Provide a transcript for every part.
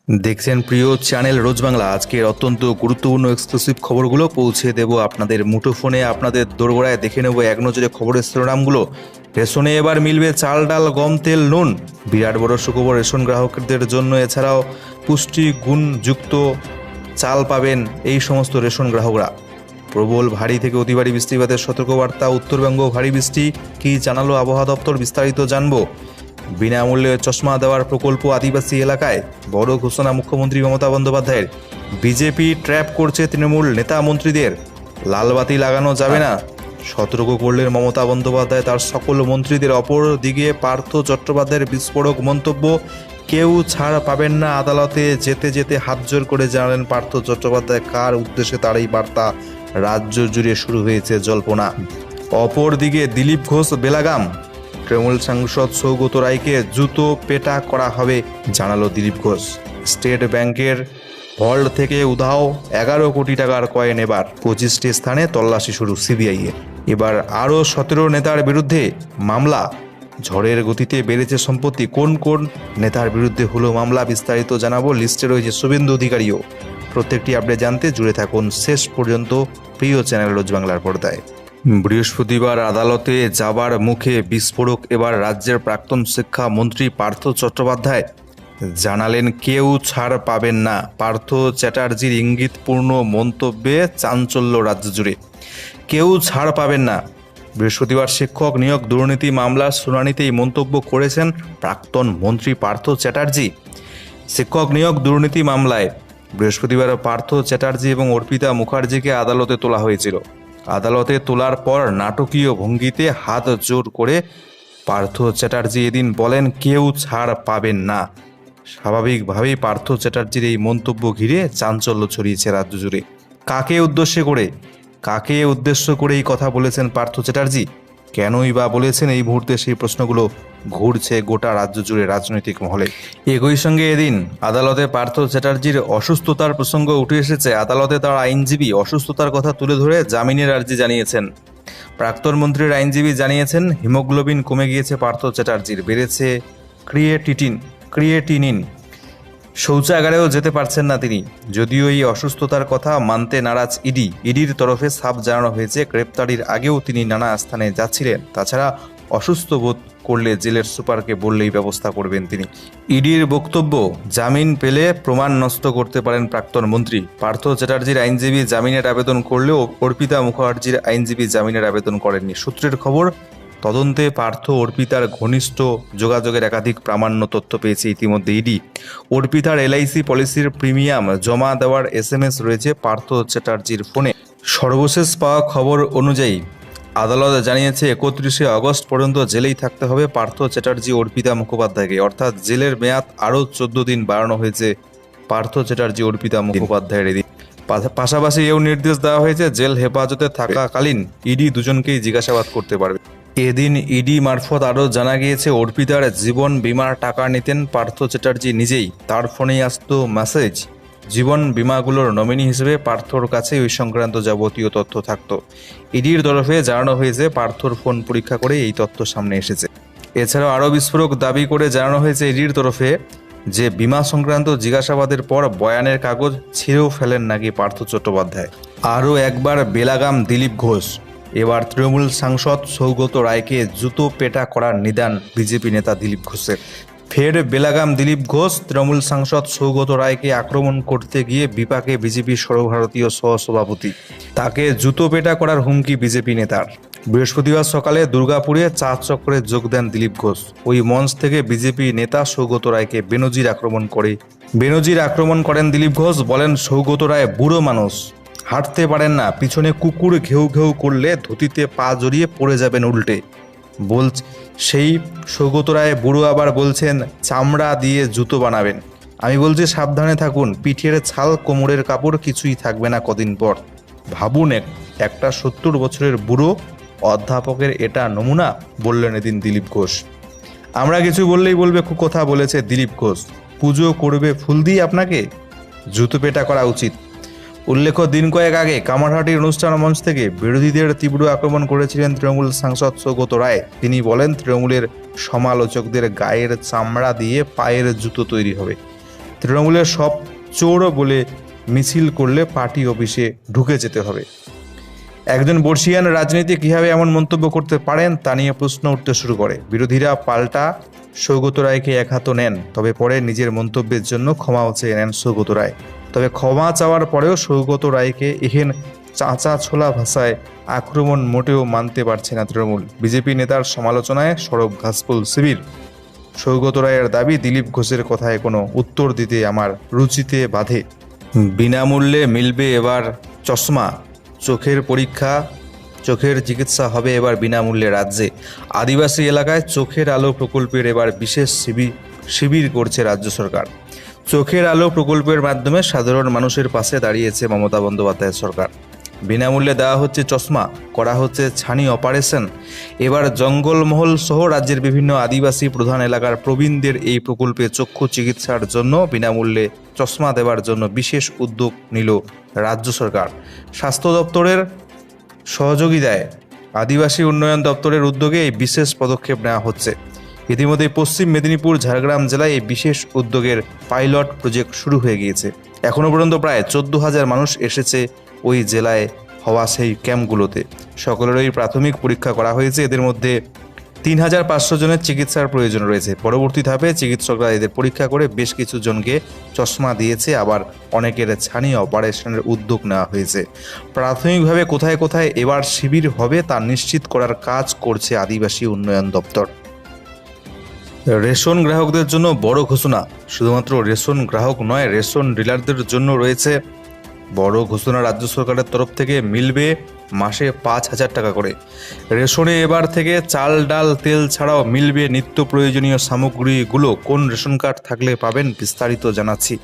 দেখছেন প্রিয় চ্যানেল রোজ বাংলা। আজকের অত্যন্ত গুরুত্বপূর্ণ এক্সক্লুসিভ খবরগুলো পৌঁছে দেব আপনাদের মুঠোফোনে, আপনাদের দোরগোড়ায়। দেখে নেব এক নজরে খবরের শিরোনামগুলো। রেশনে এবার মিলবে চাল, ডাল, গম, তেল, নুন। বিরাট বড় সুখবর রেশন গ্রাহকদের জন্য। এছাড়াও পুষ্টি গুণযুক্ত চাল পাবেন এই সমস্ত রেশন গ্রাহকরা। প্রবল ভারী থেকে অতি ভারী বৃষ্টিপাতের সতর্কবার্তা। উত্তরবঙ্গ ভারী বৃষ্টি, কি জানালো আবহাওয়া দপ্তর, বিস্তারিত জানবো। বিনামূল্যে চশমা দেওয়ার প্রকল্প আদিবাসী এলাকায়, বড় ঘোষণা মুখ্যমন্ত্রী মমতা বন্দ্যোপাধ্যায়ের। বিজেপি ট্র্যাপ করছে তৃণমূল নেতা মন্ত্রীদের, লালবাতি লাগানো যাবে না, সতর্ক করলেন মমতা বন্দ্যোপাধ্যায় তার সকল মন্ত্রীদের। অপর দিকে পার্থ চট্টোপাধ্যায়ের বিস্ফোরক মন্তব্য, কেউ ছাড় পাবেন না। আদালতে যেতে যেতে হাত জোর করে জানালেন পার্থ চট্টোপাধ্যায়। কার উদ্দেশ্যে তার এই বার্তা? রাজ্য জুড়ে শুরু হয়েছে জল্পনা। অপর দিকে দিলীপ ঘোষ বেলাগাম, তৃণমূল সাংসদ সৌগত রায়কে জুতো পেটা করা হবে জানালো দিলীপ ঘোষ। স্টেট ব্যাংকের ভল্ট থেকে উধাও 11 কোটি টাকার কয়েন। এবার 25টি স্থানে তল্লাশি শুরু সিবিআই এর। এবার আরও 17 নেতার বিরুদ্ধে মামলা। ঝড়ের গতিতে বেড়েছে সম্পত্তি। কোন কোন নেতার বিরুদ্ধে হলো মামলা, বিস্তারিত জানাবো। লিস্টে রয়েছে শুভেন্দু অধিকারীও। প্রত্যেকটি আপডেট জানতে জুড়ে থাকুন শেষ পর্যন্ত প্রিয় চ্যানেল রোজ বাংলার পর্দায়। বৃহস্পতিবার আদালতে যাবার মুখে বিস্ফোরক। এবার রাজ্যের প্রাক্তন শিক্ষামন্ত্রী পার্থ চট্টোপাধ্যায় জানালেন কেউ ছাড় পাবেন না। পার্থ চ্যাটার্জির ইঙ্গিতপূর্ণ মন্তব্যে চাঞ্চল্য রাজ্য জুড়ে। কেউ ছাড় পাবেন না। বৃহস্পতিবার শিক্ষক নিয়োগ দুর্নীতি মামলার শুনানিতে এই মন্তব্য করেছেন প্রাক্তন মন্ত্রী পার্থ চ্যাটার্জি। শিক্ষক নিয়োগ দুর্নীতি মামলায় বৃহস্পতিবার পার্থ চ্যাটার্জি এবং অর্পিতা মুখার্জিকে আদালতে তোলা হয়েছিল। আদালতে তোলার পর নাটকীয় ভঙ্গিতে হাত জোর করে পার্থ চ্যাটার্জি এদিন বলেন কেউ ছাড় পাবেন না। স্বাভাবিকভাবেই পার্থ চ্যাটার্জির এই মন্তব্য ঘিরে চাঞ্চল্য ছড়িয়েছে রাজ্য জুড়ে। কাকে উদ্দেশ্য করে এই কথা বলেছেন পার্থ চ্যাটার্জি? কেনই বা বলেছেন? এই মুহূর্তে সেই প্রশ্নগুলো ঘুরছে গোটা রাজ্য জুড়ে রাজনৈতিক মহলে। একই সঙ্গে এদিন আদালতে পার্থ চ্যাটার্জির অসুস্থতার প্রসঙ্গ উঠে এসেছে। আদালতে তার আইনজীবী অসুস্থতার কথা তুলে ধরে জামিনের আর্জি জানিয়েছেন। প্রাক্তন মন্ত্রীর আইনজীবী জানিয়েছেন হিমোগ্লোবিন কমে গিয়েছে পার্থ চ্যাটার্জির, বেড়েছে ক্রিয়েটিনিন, শৌচাগারেও যেতে পারছেন না তিনি। যদিও এই অসুস্থতার কথা মানতে নারাজ ইডির তরফে সাফ জানানো হয়েছে গ্রেপ্তারির আগেও তিনি নানা স্থানে যাচ্ছিলেন। তাছাড়া অসুস্থ বোধ করলে জেলের সুপারকে বললেই ব্যবস্থা করবেন তিনি। ইডির বক্তব্য, জামিন পেলে প্রমাণ নষ্ট করতে পারেন প্রাক্তন মন্ত্রী। পার্থ চ্যাটার্জির আইনজীবী জামিনের আবেদন করলেও অর্পিতা মুখার্জির আইনজীবী জামিনের আবেদন করেননি। সূত্রের খবর, তদন্তে পার্থ অর্পিতার ঘনিষ্ঠ যোগাযোগের একাধিক প্রামাণ্য তথ্য পেয়েছে ইতিমধ্যে ইডি। অর্পিতার এলআইসি পলিসির প্রিমিয়াম জমা দেওয়ার এসএমএস রয়েছে পার্থ চ্যাটার্জির ফোনে। সর্বশেষ পাওয়া খবর অনুযায়ী আদালত জানিয়েছে 31শে আগস্ট পর্যন্ত জেলেই থাকতে হবে পার্থ চ্যাটার্জি অর্পিতা মুখোপাধ্যায়কে। অর্থাৎ জেলের মেয়াদ আরও 14 দিন বাড়ানো হয়েছে পার্থ চ্যাটার্জি অর্পিতা মুখোপাধ্যায়ের এদিন। পাশাপাশি এও নির্দেশ দেওয়া হয়েছে জেল হেফাজতে থাকাকালীন ইডি দুজনকেই জিজ্ঞাসাবাদ করতে পারবে। এদিন ইডি মারফত আরও জানা গিয়েছে অর্পিতার জীবন বিমার টাকা নিতেন পার্থ চ্যাটার্জি নিজেই। তার ফোনেই আসতো মেসেজ। জীবন বিমাগুলোর নমিনি হিসেবে পার্থর কাছে ওই সংক্রান্ত যাবতীয় তথ্য থাকত। ইডির তরফে জানানো হয়েছে পার্থর ফোন পরীক্ষা করে এই তথ্য সামনে এসেছে। এছাড়াও আরও বিস্ফোরক দাবি করে জানানো হয়েছে ইডির তরফে যে বিমা সংক্রান্ত জিজ্ঞাসাবাদের পর বয়ানের কাগজ ছিঁড়েও ফেলেন নাকি পার্থ চট্টোপাধ্যায়। আরও একবার বেলাগাম দিলীপ ঘোষ। এবার তৃণমূল সাংসদ সৌগত রায়কে জুতো পেটা করার নিদান বিজেপি নেতা দিলীপ ঘোষের। ফের বেলাগাম দিলীপ ঘোষ। তৃণমূল সাংসদ সৌগত রায়কে আক্রমণ করতে গিয়ে বিপাকে বিজেপির সর্বভারতীয় সহসভাপতি। তাকে জুতো পেটা করার হুমকি বিজেপি নেতার। বৃহস্পতিবার সকালে দুর্গাপুরে চা চক্রে যোগ দেন দিলীপ ঘোষ। ওই মঞ্চ থেকে বিজেপি নেতা সৌগত রায়কে বেনজির আক্রমণ করেন দিলীপ ঘোষ। বলেন সৌগত রায় বুড়ো মানুষ, হাঁটতে পারেন না, পিছনে কুকুর ঘেউ ঘেউ করলে ধুতিতে পা জড়িয়ে পড়ে যাবেন উল্টে। সেই সৌগত রায় বুড়ো আবার বলছেন চামড়া দিয়ে জুতো বানাবেন। আমি বলছি সাবধানে থাকুন, পিঠের ছাল কোমরের কাপড় কিছুই থাকবে না কদিন পর। ভাবুন, একটা 70 বছরের বুড়ো অধ্যাপকের এটা নমুনা, বললেন এদিন দিলীপ ঘোষ। আমরা কিছু বললেই বলবে কথা বলেছে দিলীপ ঘোষ, পুজো করবে ফুল দিয়ে আপনাকে, জুতো পেটা করা উচিত। উল্লেখ্য, দিন কয়েক আগে কামারহাটির অনুষ্ঠান মঞ্চ থেকে বিরোধীদের তীব্র আক্রমণ করেছিলেন তৃণমূল সাংসদ সৌগত রায়। তিনি বলেন তৃণমূলের সমালোচকদের গায়ের চামড়া দিয়ে পায়ের জুতো তৈরি হবে। তৃণমূলের সব চোর বলে মিছিল করলে পার্টি অফিসে ঢুকে যেতে হবে। একজন বর্ষিয়ান রাজনীতি কিভাবে এমন মন্তব্য করতে পারেন তা নিয়ে প্রশ্ন উঠতে শুরু করে। বিরোধীরা পাল্টা সৌগত রায়কে এক হাত নেন, তবে পরে নিজের মন্তব্যের জন্য ক্ষমাও চেয়ে নেন সৌগত রায়। তবে ক্ষমা চাওয়ার পরেও সৌগত রায়কে এহেন চাঁচা ছোলা ভাষায় আক্রমণ মোটেও মানতে পারছে না তৃণমূল। বিজেপি নেতার সমালোচনায় সরব ঘাসফুল শিবির। সৌগত রায়ের দাবি, দিলীপ ঘোষের কথায় কোনো উত্তর দিতে আমার রুচিতে বাধে। বিনামূল্যে মিলবে এবার চশমা, চোখের পরীক্ষা, চোখের চিকিৎসা হবে এবার বিনামূল্যে রাজ্যে। আদিবাসী এলাকায় চোখের আলো প্রকল্পের এবার বিশেষ শিবির করছে রাজ্য সরকার। চোখের আলো প্রকল্পের মাধ্যমে সাধারণ মানুষের পাশে দাঁড়িয়েছে মমতা বন্দ্যোপাধ্যায়ের সরকার। বিনামূল্যে দেওয়া হচ্ছে চশমা, করা হচ্ছে ছানি অপারেশন। এবার জঙ্গলমহল সহ রাজ্যের বিভিন্ন আদিবাসী প্রধান এলাকার প্রবীণদের এই প্রকল্পে চক্ষু চিকিৎসার জন্য বিনামূল্যে চশমা দেওয়ার জন্য বিশেষ উদ্যোগ নিল রাজ্য সরকার। স্বাস্থ্য দপ্তরের সহযোগিতায় আদিবাসী উন্নয়ন দপ্তরের উদ্যোগে এই বিশেষ পদক্ষেপ নেওয়া হচ্ছে। ইতিমধ্যে পশ্চিম মেদিনীপুর, ঝাড়গ্রাম জেলায় এই বিশেষ উদ্যোগের পাইলট প্রজেক্ট শুরু হয়ে গিয়েছে। এখনও পর্যন্ত প্রায় 14,000 মানুষ এসেছে ওই জেলায় হওয়া সেই ক্যাম্পগুলোতে। সকলেরই প্রাথমিক পরীক্ষা করা হয়েছে। এদের মধ্যে 3,500 জনের চিকিৎসার প্রয়োজন রয়েছে। পরবর্তী ধাপে চিকিৎসকরা এদের পরীক্ষা করে বেশ কিছু জনকে চশমা দিয়েছে, আবার অনেকের ছানি অপারেশনের উদ্যোগ নেওয়া হয়েছে। প্রাথমিকভাবে কোথায় কোথায় এবার শিবির হবে তা নিশ্চিত করার কাজ করছে আদিবাসী উন্নয়ন দপ্তর। রেশন গ্রাহকদের জন্য বড় ঘোষণা। শুধুমাত্র রেশন গ্রাহক নয়, রেশন ডিলারদের জন্য রয়েছে বড় ঘোষণা। রাজ্য সরকারের তরফ থেকে মিলবে মাসে 5,000 টাকা করে। রেশনে এবার থেকে চাল, ডাল, তেল ছাড়াও মিলবে নিত্য প্রয়োজনীয় সামগ্রীগুলো। কোন রেশন কার্ড থাকলে পাবেন, বিস্তারিত জানাচ্ছি।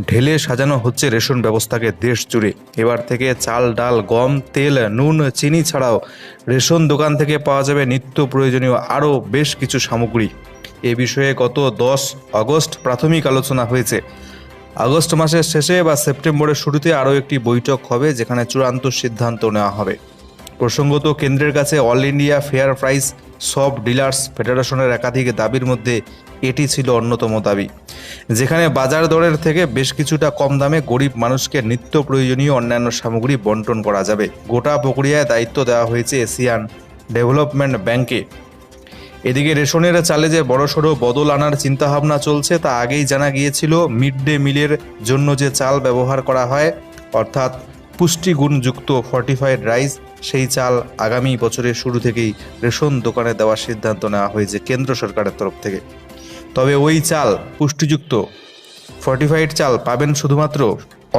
ঢেলে সাজানো হচ্ছে রেশন ব্যবস্থাকে দেশ জুড়ে। এবার থেকে চাল, ডাল, গম, তেল, নুন, চিনি ছাড়াও রেশন দোকান থেকে পাওয়া যাবে নিত্য প্রয়োজনীয় আরও বেশ কিছু সামগ্রী। এ বিষয়ে গত 10 আগস্ট প্রাথমিক আলোচনা হয়েছে। আগস্ট মাসের শেষে বা সেপ্টেম্বরের শুরুতে আরও একটি বৈঠক হবে, যেখানে চূড়ান্ত সিদ্ধান্ত নেওয়া হবে। প্রসঙ্গত, কেন্দ্রের কাছে অল ইন্ডিয়া ফেয়ার প্রাইস সব ডিলার্স ফেডারেশনের একাধিক দাবির মধ্যে এটি ছিল অন্যতম দাবি, যেখানে বাজার দরের থেকে বেশ কিছুটা কম দামে গরিব মানুষকে নিত্য প্রয়োজনীয় অন্যান্য সামগ্রী বন্টন করা যাবে। গোটা প্রক্রিয়ায় দায়িত্ব দেওয়া হয়েছে এশিয়ান ডেভেলপমেন্ট ব্যাংকে। এদিকে রেশনের চালে যে বড়সড় বদল আনার চিন্তাভাবনা চলছে তা আগেই জানা গিয়েছিল। মিড ডে মিলের জন্য যে চাল ব্যবহার করা হয়, অর্থাৎ পুষ্টিগুণযুক্ত ফর্টিফাইড রাইস, সেই চাল আগামী বছরের শুরু থেকেই রেশন দোকানে দেওয়ার সিদ্ধান্ত নেওয়া হয়েছে কেন্দ্র সরকারের তরফ থেকে। তবে ওই চাল, পুষ্টিযুক্ত ফর্টিফাইড চাল পাবেন শুধুমাত্র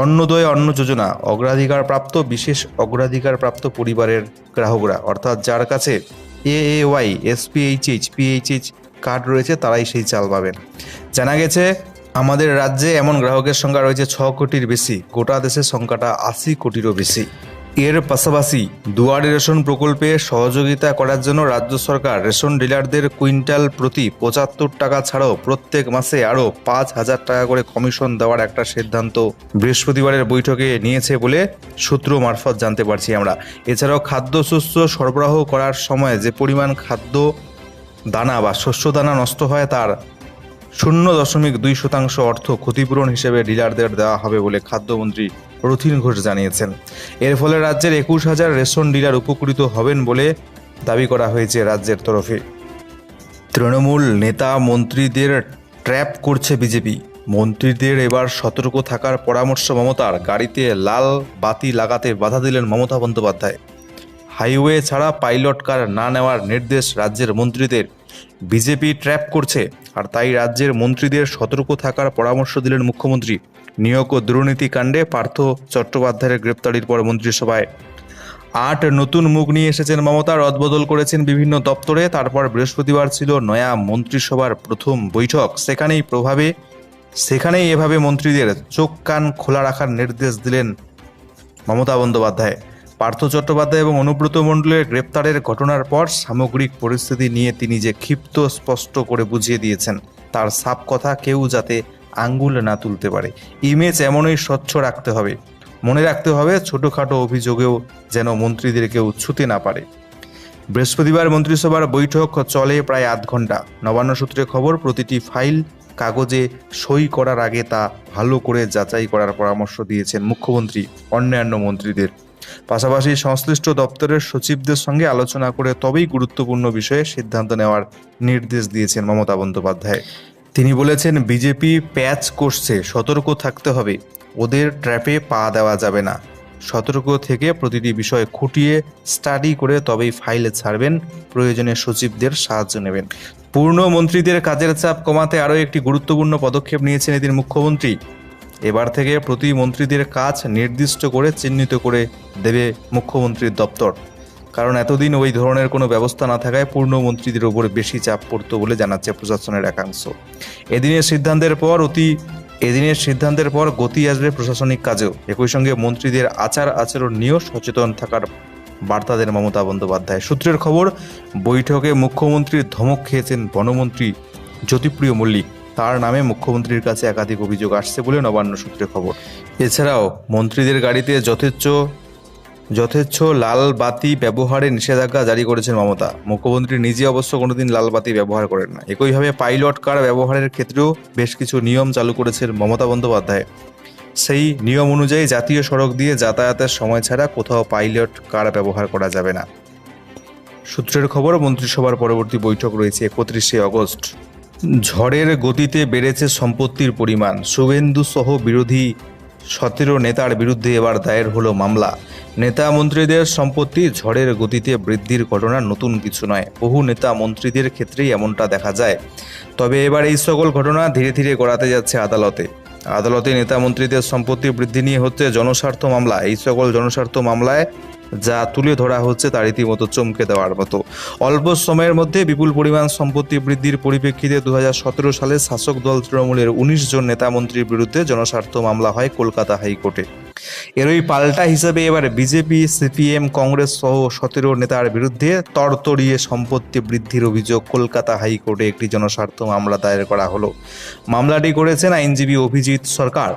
অন্নদয় অন্ন যোজনা অগ্রাধিকারপ্রাপ্ত, বিশেষ অগ্রাধিকারপ্রাপ্ত পরিবারের গ্রাহকরা, অর্থাৎ যার কাছে AAY, SPHH, PHH কার্ড রয়েছে তারাই সেই চাল পাবেন। জানা গেছে আমাদের রাজ্যে এমন গ্রাহকের সংখ্যা রয়েছে 6 কোটির বেশি। গোটা দেশের সংখ্যাটা 80 কোটিরও বেশি। এর পাশাপাশি দুয়ারে রেশন প্রকল্পে সহযোগিতা করার জন্য রাজ্য সরকার রেশন ডিলারদের কুইন্টাল প্রতি 75 টাকা ছাড়াও প্রত্যেক মাসে আরও 5,000 টাকা করে কমিশন দেওয়ার একটা সিদ্ধান্ত বৃহস্পতিবারের বৈঠকে নিয়েছে বলে সূত্র মারফত জানতে পারছি আমরা। এছাড়াও খাদ্যশস্য সরবরাহ করার সময় যে পরিমাণ খাদ্য দানা বা শস্য দানা নষ্ট হয় তার 0.2% অর্থ ক্ষতিপূরণ হিসেবে ডিলারদের দেওয়া হবে বলে খাদ্যমন্ত্রী রথীন ঘোষ জানিয়েছেন। এর ফলে রাজ্যের 21,000 রেশন ডিলার উপকৃত হবেন বলে দাবি করা হয়েছে রাজ্যের তরফে। তৃণমূল নেতা মন্ত্রীদের ট্র্যাপ করছে বিজেপি। মন্ত্রীদের এবার সতর্ক থাকার পরামর্শ মমতার। গাড়িতে লাল বাতি লাগাতে বাধা দিলেন মমতা বন্দ্যোপাধ্যায়। হাইওয়ে ছাড়া পাইলট কার না নেওয়ার নির্দেশ রাজ্যের মন্ত্রীদের। বিজেপি ট্র্যাপ করছে, আর তাই রাজ্যের মন্ত্রীদের সতর্ক থাকার পরামর্শ দিলেন মুখ্যমন্ত্রী। নিয়োগ ও দুর্নীতি কাণ্ডে পার্থ চট্টোপাধ্যায়ের গ্রেপ্তারির পর মন্ত্রিসভায় 8 নতুন মুখ নিয়ে এসেছেন মমতা। রদবদল করেছেন বিভিন্ন দপ্তরে। তারপর বৃহস্পতিবার ছিল নয়া মন্ত্রিসভার প্রথম বৈঠক। সেখানেই এভাবে মন্ত্রীদের চোখ কান খোলা রাখার নির্দেশ দিলেন মমতা বন্দ্যোপাধ্যায়। পার্থ চট্টোপাধ্যায় এবং অনুব্রত মণ্ডলের গ্রেপ্তারের ঘটনার পর সামগ্রিক পরিস্থিতি নিয়ে তিনি যে ক্ষিপ্ত স্পষ্ট করে বুঝিয়ে দিয়েছেন, তার সাফ কথা কেউ যাতে আঙ্গুল না তুলতে পারে। ইমেজ এমনই স্বচ্ছ রাখতে হবে। মনে রাখতে হবে, ছোটোখাটো অভিযোগেও যেন মন্ত্রীদের কেউ ছুঁতে না পারে। বৃহস্পতিবার মন্ত্রিসভার বৈঠক চলে প্রায় 8 ঘন্টা। নবান্ন সূত্রে খবর, প্রতিটি ফাইল কাগজে সই করার আগে তা ভালো করে যাচাই করার পরামর্শ দিয়েছেন মুখ্যমন্ত্রী অন্যান্য মন্ত্রীদের। পাশাপাশি সংশ্লিষ্ট দপ্তরের সচিবদের সঙ্গে আলোচনা করে তবেই গুরুত্বপূর্ণ বিষয়ে সিদ্ধান্ত নেওয়ার নির্দেশ দিয়েছেন মমতা বন্দ্যোপাধ্যায়। তিনি বলেছেন, বিজেপি প্যাচ করছে, সতর্ক থাকতে হবে, ওদের ট্র্যাপে পা দেওয়া যাবে না। সতর্ক থেকে প্রতিটি বিষয় খুঁটিয়ে স্টাডি করে তবেই ফাইলে ছাড়বেন, প্রয়োজনে সচিবদের সাহায্য নেবেন। পূর্ণ মন্ত্রীদের কাজের চাপ কমাতে আরও একটি গুরুত্বপূর্ণ পদক্ষেপ নিয়েছেন এদিন মুখ্যমন্ত্রী। এবার থেকে প্রতি মন্ত্রীদের কাজ নির্দিষ্ট করে চিহ্নিত করে দেবে মুখ্যমন্ত্রীর দপ্তর। কারণ এতদিন ওই ধরনের কোনো ব্যবস্থা না থাকায় পূর্ণ মন্ত্রীদের উপর বেশি চাপ পড়ত বলে জানাচ্ছে প্রশাসনের একাংশ। এদিনের সিদ্ধান্তের পর গতি আসবে প্রশাসনিক কাজেও। একই সঙ্গে মন্ত্রীদের আচার আচরণ নিয়েও সচেতন থাকার বার্তা দেন মমতা বন্দ্যোপাধ্যায়। সূত্রের খবর, বৈঠকে মুখ্যমন্ত্রীর ধমক খেয়েছেন বনমন্ত্রী জ্যোতিপ্রিয় মল্লিক। তার নামে মুখ্যমন্ত্রীর কাছে একাধিক অভিযোগ আসছে বলে নবান্ন সূত্রে খবর। এছাড়াও মন্ত্রীদের গাড়িতে যথেচ্ছ লাল বাতি ব্যবহারে নিষেধাজ্ঞা জারি করেছেন মমতা। মুখ্যমন্ত্রী নিজে অবশ্য কোনোদিন লাল বাতি ব্যবহার করেন না। একইভাবে পাইলট কার ব্যবহারের ক্ষেত্রেও বেশ কিছু নিয়ম চালু করেছেন মমতা বন্দ্যোপাধ্যায়। সেই নিয়ম অনুযায়ী জাতীয় সড়ক দিয়ে যাতায়াতের সময় ছাড়া কোথাও পাইলট কার ব্যবহার করা যাবে না। সূত্রের খবর, মন্ত্রিসভার পরবর্তী বৈঠক রয়েছে 31শে অগস্ট। ঝড়ের গতিতে বেড়েছে সম্পত্তির পরিমাণ। শুভেন্দু সহ বিরোধী 17 নেতার বিরুদ্ধে এবার দায়ের হলো মামলা। নেতা মন্ত্রীদের সম্পত্তি ঝড়ের গতিতে বৃদ্ধির ঘটনা নতুন কিছু নয়, বহু নেতা মন্ত্রীদের ক্ষেত্রেই এমনটা দেখা যায়। তবে এবার এই সকল ঘটনা ধীরে ধীরে গড়াতে যাচ্ছে আদালতে নেতা মন্ত্রীদের সম্পত্তি বৃদ্ধি নিয়ে হচ্ছে জনস্বার্থ মামলা। এই সকল জনস্বার্থ মামলায় যা তুলে ধরা হচ্ছে তা রীতিমতো চমকে দেওয়ার মতো। অল্প সময়ের মধ্যে বিপুল পরিমাণ সম্পত্তি বৃদ্ধির পরিপ্রেক্ষিতে 2017 সালে শাসক দল তৃণমূলের 19 জন নেতা মন্ত্রীর বিরুদ্ধে জনস্বার্থ মামলা হয় কলকাতা হাইকোর্টে। এরই পাল্টা হিসেবে এবার বিজেপি, সিপিএম, কংগ্রেস সহ 17 নেতার বিরুদ্ধে তরতরিয়ে সম্পত্তি বৃদ্ধির অভিযোগ কলকাতা হাইকোর্টে একটি জনস্বার্থ মামলা দায়ের করা হলো। মামলাটি করেছেন আইনজীবী অভিজিৎ সরকার।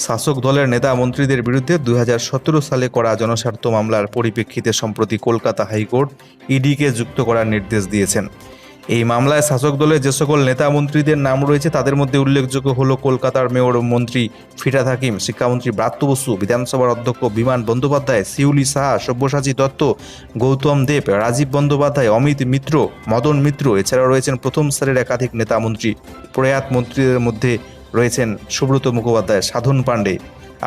শাসক দলের নেতা মন্ত্রীদের বিরুদ্ধে 2017 সালে করা জনস্বার্থ মামলার পরিপ্রেক্ষিতে সম্প্রতি কলকাতা হাইকোর্ট ইডিকে যুক্ত করার নির্দেশ দিয়েছেন। এই মামলায় শাসক দলের যে সকল নেতা মন্ত্রীদের নাম রয়েছে তাদের মধ্যে উল্লেখযোগ্য হলো কলকাতার মেয়র মন্ত্রী ফিরহাদ হাকিম, শিক্ষামন্ত্রী ব্রাত্য বসু, বিধানসভার অধ্যক্ষ বিমান বন্দ্যোপাধ্যায়, শিউলি সাহা, সব্যসাচী দত্ত, গৌতম দেব, রাজীব বন্দ্যোপাধ্যায়, অমিত মিত্র, মদন মিত্র। এছাড়াও রয়েছেন প্রথম সারির একাধিক নেতা মন্ত্রী। প্রয়াত মন্ত্রীদের মধ্যে রয়েছেন সুব্রত মুখোপাধ্যায়, সাধন পাণ্ডে।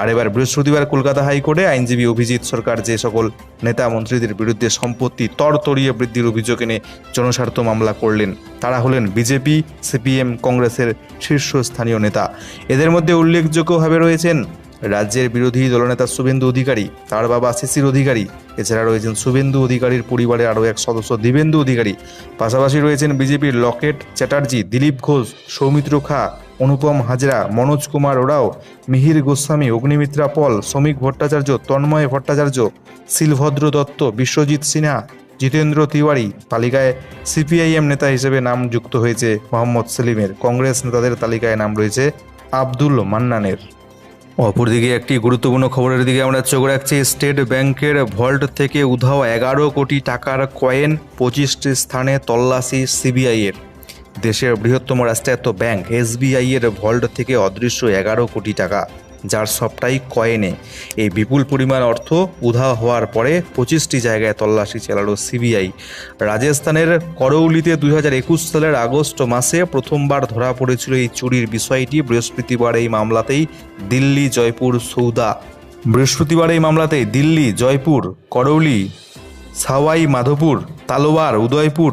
আর এবার বৃহস্পতিবার কলকাতা হাইকোর্টে আইনজীবী অভিজিৎ সরকার যে সকল নেতা মন্ত্রীদের বিরুদ্ধে সম্পত্তি তরতরিয়ে বৃদ্ধির অভিযোগ এনে জনস্বার্থ মামলা করলেন তারা হলেন বিজেপি, সিপিএম, কংগ্রেসের শীর্ষস্থানীয় নেতা। এদের মধ্যে উল্লেখযোগ্যভাবে রয়েছেন রাজ্যের বিরোধী দলনেতা শুভেন্দু অধিকারী, তার বাবা শিশির অধিকারী। এছাড়া রয়েছেন শুভেন্দু অধিকারীর পরিবারের আরও এক সদস্য দিবেন্দু অধিকারী। পাশাপাশি রয়েছেন বিজেপির লকেট চ্যাটার্জি, দিলীপ ঘোষ, সৌমিত্র খা, অনুপম হাজরা, মনোজ কুমার ওরাও, মিহির গোস্বামী, অগ্নিমিত্রা পল, শ্রমিক ভট্টাচার্য, তন্ময় ভট্টাচার্য, শিলভদ্র দত্ত, বিশ্বজিৎ সিনহা, জিতেন্দ্র তিওয়ারি। তালিকায় সিপিআইএম নেতা হিসেবে নাম যুক্ত হয়েছে মোহাম্মদ সেলিমের। কংগ্রেস নেতাদের তালিকায় নাম রয়েছে আব্দুল মান্নানের। অপরদিকে একটি গুরুত্বপূর্ণ খবরের দিকে আমরা চোখ রাখছি। স্টেট ব্যাংকের ভল্ট থেকে উধাও 11 কোটি টাকার কয়েন, 25টি স্থানে তল্লাশি সিবিআইয়ের। দেশের বৃহত্তম রাষ্ট্রায়ত্ত ব্যাংক এসবিআইয়ের ভল্ট থেকে অদৃশ্য 11 কোটি টাকা, যার সবটাই কয়েনে। এই বিপুল পরিমাণ অর্থ উধাও হওয়ার পরে 25টি জায়গায় তল্লাশি চালালো সিবিআই। রাজস্থানের করৌলিতে 2021 সালের আগস্ট মাসে প্রথমবার ধরা পড়েছিল এই চুরির বিষয়টি। বৃহস্পতিবার এই মামলাতেই দিল্লি, জয়পুর, করৌলি, সাওয়াই মাধোপুর, তালোয়ার, উদয়পুর,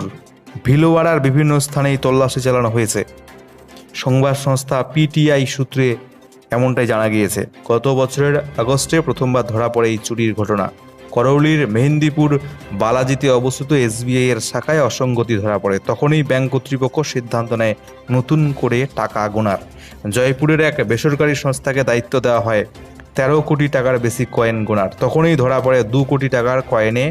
ভিলওয়াড়ার বিভিন্ন স্থানেই তল্লাশি চালানো হয়েছে। সংবাদ সংস্থা পিটিআই সূত্রে এমনটাই জানা গিয়েছে। গত বছরের আগস্টে প্রথমবার ধরা পড়ে এই চুরির ঘটনা। করৌলির মেহেন্দিপুর বালাজিতে অবস্থিত এসবিআই এর শাখায় অসঙ্গতি ধরা পড়ে। তখনই ব্যাংক কর্তৃপক্ষ সিদ্ধান্ত নেয় নতুন করে টাকা গোনার। জয়পুরের এক বেসরকারি সংস্থাকে দায়িত্ব দেওয়া হয় 13 কোটি টাকার বেশি কয়েন গোনার। তখনই ধরা পড়ে 2 কোটি টাকার কয়েনে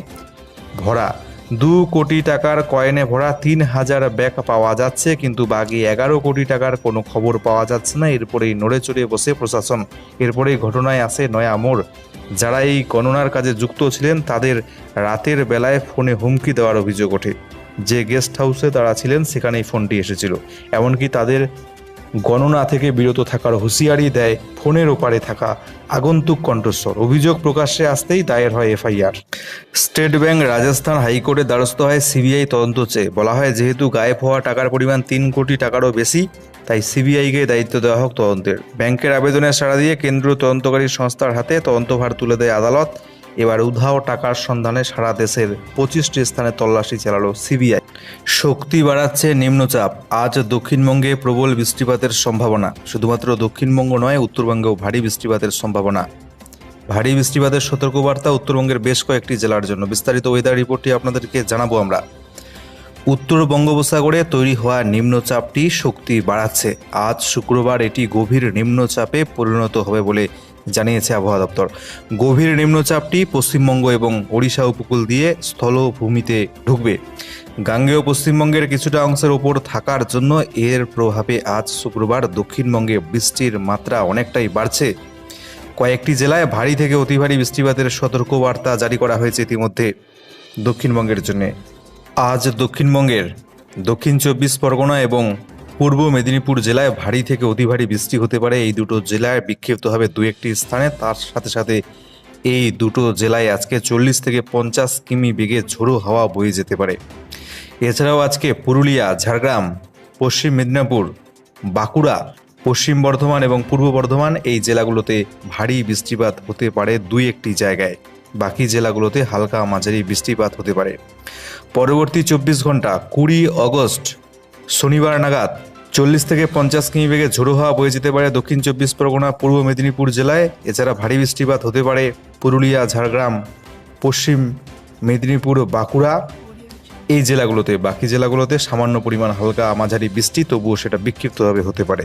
ভরা 3,000 ব্যাগ পাওয়া যাচ্ছে, কিন্তু বাকি 11 কোটি টাকার কোনো খবর পাওয়া যাচ্ছে না। এরপরেই নড়ে চড়ে বসে প্রশাসন। এরপরেই ঘটনায় আসে নয়া মোড়। যারা এই গণনার কাজে যুক্ত ছিলেন তাদের রাতের বেলায় ফোনে হুমকি দেওয়ার অভিযোগ ওঠে। যে গেস্ট হাউসে তারা ছিলেন সেখানেই ফোনটি এসেছিল। এমনকি তাদের গণনা থেকে বিরত থাকার হুঁশিয়ারি দেয় ফোনের ওপারে থাকা আগন্তুক কণ্ঠস্বর। অভিযোগ প্রকাশ্যে আসতেই দায়ের হয় এফআইআর। স্টেট ব্যাংক রাজস্থান হাইকোর্টে দ্বারস্থ হয় সিবিআই তদন্ত চেয়ে। বলা হয়, যেহেতু গায়েব হওয়া টাকার পরিমাণ 3 কোটি টাকারও বেশি, তাই সিবিআইকে দায়িত্ব দেওয়া হোক তদন্তের। ব্যাংকের আবেদনে সাড়া দিয়ে কেন্দ্রীয় তদন্তকারী সংস্থার হাতে তদন্তভার তুলে দেয় আদালত। এবার উধাও টাকার সন্ধানে সারা দেশের 25টি স্থানে তল্লাশি চালালো সিবিআই। শক্তি বাড়াচ্ছে নিম্নচাপ। আজ দক্ষিণবঙ্গে প্রবল বৃষ্টিপাতের সম্ভাবনা। শুধুমাত্র দক্ষিণবঙ্গ নয়, উত্তরবঙ্গেও ভারী বৃষ্টিপাতের সম্ভাবনা। ভারী বৃষ্টিপাতের সতর্কবার্তা উত্তরবঙ্গের বেশ কয়েকটি জেলার জন্য। বিস্তারিত ওয়েদার রিপোর্টটি আপনাদেরকে জানাবো আমরা। উত্তর বঙ্গোপসাগরে তৈরি হওয়া নিম্নচাপটি শক্তি বাড়াচ্ছে। আজ শুক্রবার এটি গভীর নিম্নচাপে পরিণত হবে বলে জানিয়েছে আবহাওয়া দপ্তর। গভীর নিম্নচাপটি পশ্চিমবঙ্গ এবং ওড়িশা উপকূল দিয়ে স্থলভূমিতে ঢুকবে। গাঙ্গেয় পশ্চিমবঙ্গের কিছুটা অংশের ওপর থাকার জন্য এর প্রভাবে আজ শুক্রবার দক্ষিণবঙ্গে বৃষ্টির মাত্রা অনেকটাই বাড়ছে। কয়েকটি জেলায় ভারী থেকে অতি ভারী বৃষ্টিপাতের সতর্কবার্তা জারি করা হয়েছে ইতিমধ্যে দক্ষিণবঙ্গের জন্য। আজ দক্ষিণবঙ্গের দক্ষিণ 24 পরগনা এবং পূর্ব মেদিনীপুর জেলায় ভারী থেকে অতি ভারী বৃষ্টি হতে পারে। এই দুটো জেলায় বিক্ষিপ্ত হবে 2-1টি স্থানে। তার সাথে সাথে এই দুটো জেলায় আজকে 40 থেকে 50 কিমি বেগে ঝোড়ো হাওয়া বয়ে যেতে পারে। এছাড়াও আজকে পুরুলিয়া, ঝাড়গ্রাম, পশ্চিম মেদিনীপুর, বাঁকুড়া, পশ্চিম বর্ধমান এবং পূর্ব বর্ধমান এই জেলাগুলোতে ভারী বৃষ্টিপাত হতে পারে 2-1টি জায়গায়। বাকি জেলাগুলোতে হালকা মাঝারি বৃষ্টিপাত হতে পারে। পরবর্তী 24 ঘন্টা 20 অগস্ট শনিবার নাগাদ 40 থেকে 50 কিমি বেগে ঝোড়ো হাওয়া বয়ে যেতে পারে দক্ষিণ 24 পরগনা, পূর্ব মেদিনীপুর জেলায়। এছাড়া ভারী বৃষ্টিপাত হতে পারে পুরুলিয়া, ঝাড়গ্রাম, পশ্চিম মেদিনীপুর, বাঁকুড়া এই জেলাগুলোতে। বাকি জেলাগুলোতে সামান্য পরিমাণ হালকা মাঝারি বৃষ্টি, তবুও সেটা বিক্ষিপ্তভাবে হতে পারে।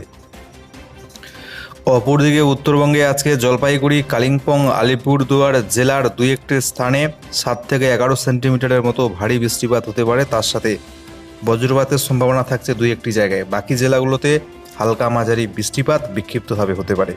অপরদিকে উত্তরবঙ্গে আজকে জলপাইগুড়ি, কালিম্পং, আলিপুরদুয়ার জেলার 2-1টি স্থানে 7 থেকে 11 সেন্টিমিটারের মতো ভারী বৃষ্টিপাত হতে পারে। তার সাথে বজ্রপাতের সম্ভাবনা থাকছে 2-1টি জায়গায়। বাকি জেলাগুলোতে হালকা মাঝারি বৃষ্টিপাত বিক্ষিপ্তভাবে হতে পারে।